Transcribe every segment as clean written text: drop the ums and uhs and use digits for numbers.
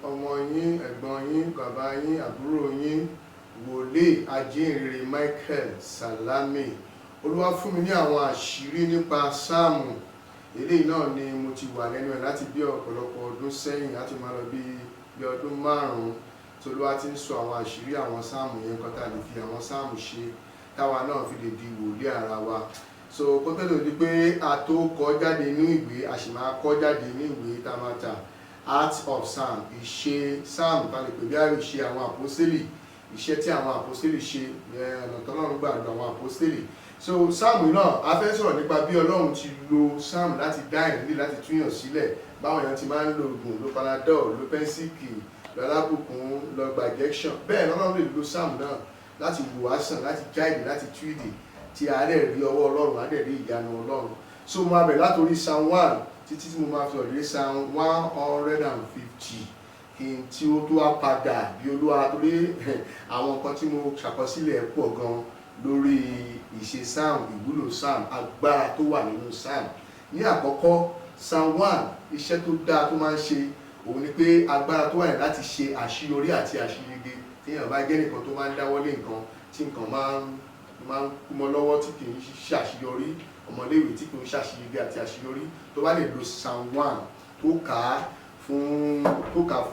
ọmọ yín, ẹ̀gbọ́n yín, bàbá yín, àbúrò yín, wòlíì ajínrere Michael Salami. Olúwa fún mi ní àwọn àṣírí nípa sáàmù. Eléyìí náà ni mo ti wà lẹ́nu ẹ̀ láti bí ọ̀pọ̀lọpọ̀ ọdún sẹ́yìn, láti máa lọ bí ọdún 5 tí Olúwa ti ń sọ àwọn àṣírí àwọn sáàmù yẹn, kan tá lè fi àwọn sáàmù ṣe táwa náà fi lè di wòlíì ara wa. So kó tó lè di pé a tó kọ jáde nínú ìwé, a sì máa kọ jáde ní ìwé tamata Art of Psalm, ìṣe sáàmù tá lè pè bí àrí ìṣe àwọn àpọ́sítélì, iṣẹ́ tí àwọn àpọ́sítélì ṣe, ọ̀nà tọ́lọ́run gbà lọ àwọn àpọ́sítélì. So sáàmù náà a fẹ́ sọ̀rọ̀ nípa bí Ọlọ́run ti lo sáàmù láti dá ìrírí, láti túyàn sílẹ̀. Báwọn èèyàn ti máa ń lo oògùn, lo panadol, lo pẹ́ńsìkì, lo alábùkún, lo gbajection. Bẹ́ẹ̀ Ọlọ́run lè lo sáàmù náà láti wò wá sàn, láti jáde, láti tú ìdè, tí a dẹ̀ rí ọwọ́ Ọlọ́run, a dẹ̀ rí ìyanu Ọlọ́run. So mo máa bẹ̀rẹ̀ látòrí Psalm 1 títí tí mo máa fi ọ̀dẹ̀ Psalm 150 kí n tí ó tó wá padà bí Olúwa, torí àwọn nǹkan tí mo ṣàkọsílẹ̀ pọ̀ gan lórí ìṣe Psalm, ìwúlò Psalm, agbára tó wà nínú Psalm. Ní àkọ́kọ́, Psalm 1 iṣẹ́ tó dáa tó máa ń ṣe òun ni pé agbára tó wà ní láti ṣe àṣeyọrí àti àṣeyege. Téèyàn bá jẹ́ nìkan tó máa ń dáwọ́lé nǹkan tí nǹkan máa ń kú mọ́ lọ́wọ́, tí kì í ṣàṣeyọrí, ọmọléèwé tí kì í ṣàṣeyege àti àṣeyọrí, tó bá lè lo Psalm 1 tó kà á fún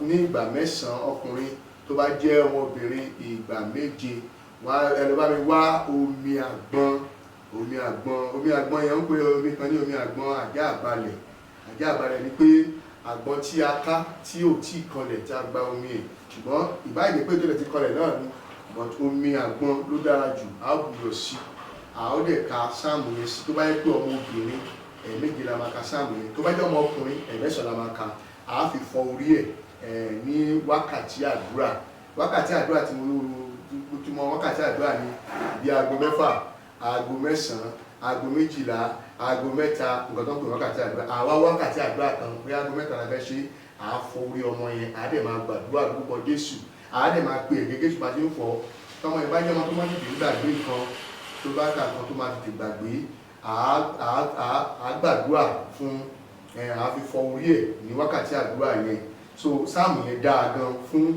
ní ìgbà 9 ọkùnrin, tó bá jẹ́ ọmọbìnrin ìgbà 7. Ẹlọ bá mi wá omi àgbọn yẹn ń pè omi kan ní omi àgbọn àjá àbalẹ̀. Àjá àbalẹ̀ ni pé àgbọn tí a ká tí ò tí kanlẹ̀, tí a gba omi ẹ̀, ṣùgbọ́n ìbáyìí pé tó lè ti kanlẹ̀ náà ni, but omi àgbọn ló dára jù. A ó bùyọ̀ sí, a ó dẹ̀ ka sáàmù yẹn sí. Tó bá yẹ pé ọmọ obìnrin 7 la máa ka sáàmù yẹn, tó bá jẹ́ ọmọ ọkùnrin 9 la máa ka. A fi fọ orí ẹ̀ ní wákàtí àdúrà. Wákàtí àdúrà tí mo wákàtí àdúrà ní bí aago 6, aago 9, aago 12, aago 3, nǹkan tó ń pè wákàtí àdúrà. Àwa wákàtí àdúrà kan pé aago 3 la fẹ́ ṣe, à á fọ orí ọmọ yẹn, à á dẹ̀ máa gbàdúrà lórúkọ Jésù, à á dẹ̀ máa pe èdè Jésù bá ti ń fọ. Tọmọ yẹn bá jẹ́ ọmọ tó máa tètè gbàgbé nǹkan, tó bá ka nǹkan tó máa tètè gbàgbé, à á gbàdúrà fún, à á fi fọ orí ẹ̀ ní wákàtí àdúrà yẹn. So sáàmù yẹn dáa gan fún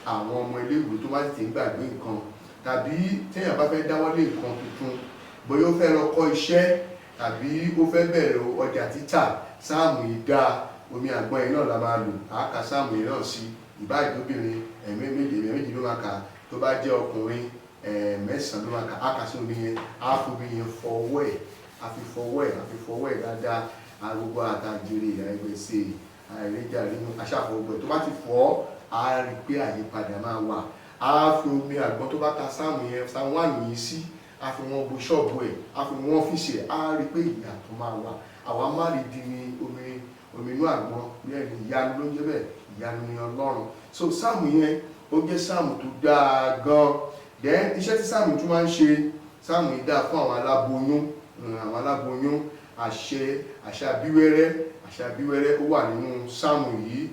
àwọn ọmọ ilé-ìwé tó máa tètè gbàgbé nǹkan, tàbí téèyàn bá fẹ́ dáwọ́lé nǹkan tuntun, bóyá ó fẹ́ lọ kọ́ iṣẹ́ tàbí ó fẹ́ bẹ̀rẹ̀ ọjà títà, sáàmù yìí dáa. Omi àgbọn yẹn náà la máa lò, à á ka sáàmù yẹn náà sí. Ìbáàjọ́bìnrin 7 ló máa kà, tó bá jẹ́ ọkùnrin 9 ló máa kà. Á kà sí omi yẹn, á fomi yẹn fọwọ́ ẹ̀, á fi fọwọ́ ẹ̀ dáadáa. Gbogbo àtàjèrè, àìgbẹ̀sẹ̀, àìrẹ́jà nínú aṣáfọwọ́ ẹ̀. Tó bá ti fọ́, á rí pé àyípadà máa wà. Á fi omi àgbọn tó bá ka sáàmù yẹn, Psalm 1 yìí sí, á fi wọ́n bo ṣọ́ọ̀bù ẹ̀, á fi wọ́n ọ́fíìsì ẹ̀, á rí pé ìyàtọ̀ máa wà. Àwa má rí di ní omi inú àgbọn, bẹ́ẹ̀ ni ìyanu ló ń jẹ́ bẹ́ẹ̀, ìyanu ni Ọlọ́run. So sáàmù yẹn ó jẹ́ sáàmù tó dáa gan. Then iṣẹ́ tí sáàmù tún máa ń ṣe, sáàmù yìí dáa fún àwọn aláboyún. Àṣà bíwẹ́rẹ́ ó wà nínú sáàmù yìí.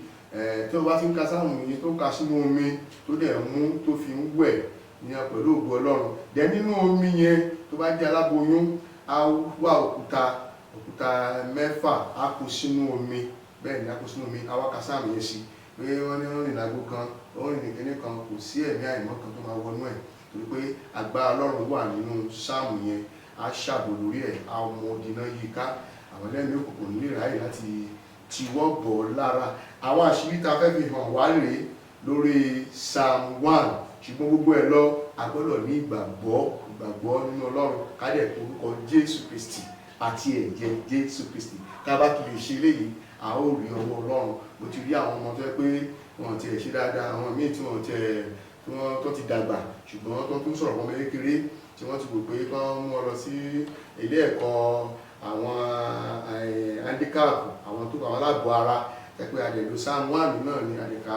Tí o bá ti ń ka sáàmù yìí tó ka sínú omi tó dẹ̀ mú tó fi ń wẹ̀ ní pẹ̀lú ògo Ọlọ́run. Then nínú omi yẹn, tó bá jẹ́ aláboyún, á wá òkúta 6 á kó sínú omi. Bẹ́ẹ̀ ni á kó sínú omi, á wá ka sáàmù yẹn sí. Pé wọ́n ní rìn lágbo kan, wọ́n rìn kíní kan, kò sí ẹ̀mí àìmọ́ kan tó máa wọnú ẹ̀, torí pé agbára Ọlọ́run wà nínú sáàmù yẹn. Á ṣàbò lórí ẹ̀, á mọ ìdínà yíká. Àwọn ẹlẹ́mìí òkùnkùn ní ráyè láti tiwọ́ bọ̀ lára. Àwọn àṣírí tá a fẹ́ fi hàn wá rèé lórí Psalm 1. Ṣùgbọ́n gbogbo ẹ̀ lọ, a gbọ́dọ̀ ní ìgbàgbọ́ nínú Ọlọ́run, ká dẹ̀ orúkọ Jésù Kristi àti ẹ̀jẹ̀ Jésù Kristi. Ká bá kí lè ṣe eléyìí, a ó rí ọwọ́ Ọlọ́run. Mo ti rí àwọn ọmọ tó yẹ pé wọ́n ti ẹ̀ ṣe dáadáa, àwọn míì tí wọ́n ti dàgbà, ṣùgbọ́n tó tún sọ̀rọ̀ ọmọ kékeré, tí wọ́n ti wò pé kán mú ọ lọ sí ilé ẹ̀kọ́ àwọn handicap, àwọn aláàbọ̀ ara. Pé àdẹ̀lú Psalm 1 náà ni àdẹ̀ká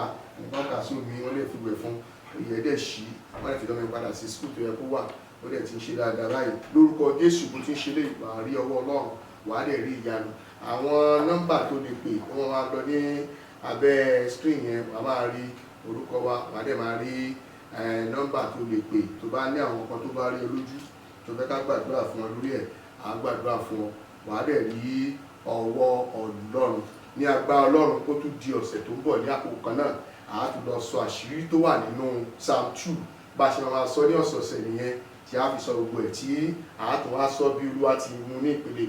kà sí omi, wọ́n lè fi wẹ̀ fún ìyẹ́ dẹ̀ ṣí, wọ́n lè fi lọ́mọ padà sí skul tó yẹ kó wà. Ó dẹ̀ ti ń ṣe dáadáa báyìí. Lórúkọ Jésù bó ti ń ṣe lè wà á rí ọwọ́ Ọlọ́run, wà á dẹ̀ rí ìyanu. Àwọn nọ́mbà tó lè pè, wọ́n máa lọ ní abẹ́ screen yẹn, wà á máa rí orúkọ wa, wà á dẹ̀ máa rí nọ́mbà tó lè pè. Tó bá ní àwọn nǹkan tó bá rí olójú tó fẹ́ ká gbàdúrà fún ọ lórí ẹ̀, à á gbàdúrà fún ọ, wà á dẹ̀ rí ọwọ́ Ọlọ́run. Ní agbára Ọlọ́run, kó tún di ọ̀sẹ̀ tó ń bọ̀ ní àkókò kan náà, a tún lọ sọ àṣírí tó wà nínú Psalm 2 bá ṣe máa sọ ní ọ̀sọ̀ọ̀sẹ̀ nìyẹn tí a fi sọ gbogbo ẹ̀ tí a tún wá sọ bí Olúwa ti mú ní ìpele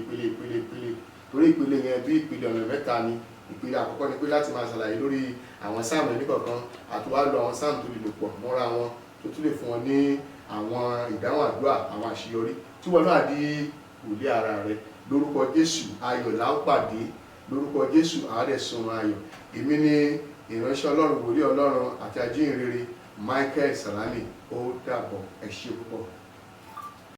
torí ìpele yẹn bí ìpele ọ̀nà mẹ́ta ni. Ìpele àkọ́kọ́ ni pé láti máa ṣàlàyé lórí àwọn sáàmù ẹni kọ̀ọ̀kan àti wá lo àwọn sáàmù tó lè lò pọ̀ mọ́ra wọn tó tún lè fún wọn ní àwọn ìdáhùn àdúrà àwọn àṣeyọrí tí wọn náà di òlé ara rẹ. Lórúkọ Jésù ayọ̀ là ń pàdé, lórúkọ Jésù àádẹ́sùn ayọ̀. Èmi ni ìránṣẹ́ Ọlọ́run, wòlíì Ọlọ́run àti ajíhìnrere Michael Salami. Ó dàbọ̀, ẹ ṣé púpọ̀.